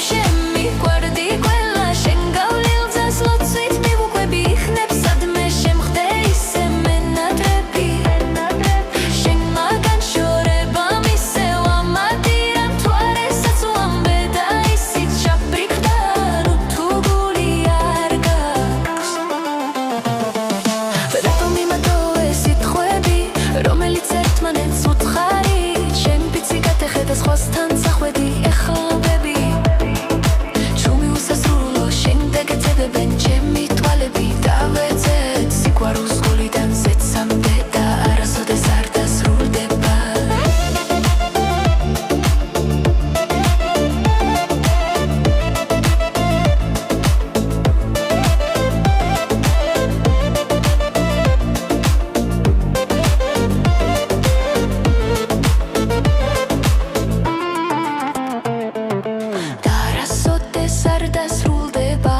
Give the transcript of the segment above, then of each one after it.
შემიყვარდი ყველა შენ გავლილ ძას ლოცვით მივუყვები იქნებ სადმე შემხდე ისე მენატრები შენ მაგან შორება მისევ ამადირა მთვარესაც უამბე და ისიც ჩაფრიქდა ნუ თუ გული არ გაქვს რატომ იმატოვე სიტყვები რომელიც ერთმანეთს უთხარი შენ პიცი გატეხე და სხვასთან წახვედი ეხლა ჩემი თვალები დავეცეთ სიყვარულს გულიდან ზეცამდე და არასოდეს არ დასრულდება და არასოდეს არ დასრულდება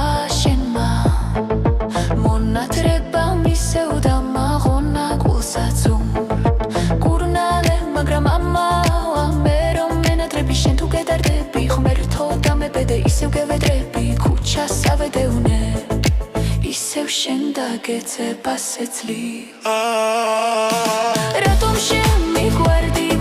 მონათრება მისევდა მაღონა გულსაცუმ გურნალე მაგრამ ამავა მე რომ მენატრები შენ თუ გედარდები ღმერთო დამებედე ისევ გევედრები ქუჩას ავედევნე ისევ შენ დაგეცებ ასეცლი რატომ შემიყვარდი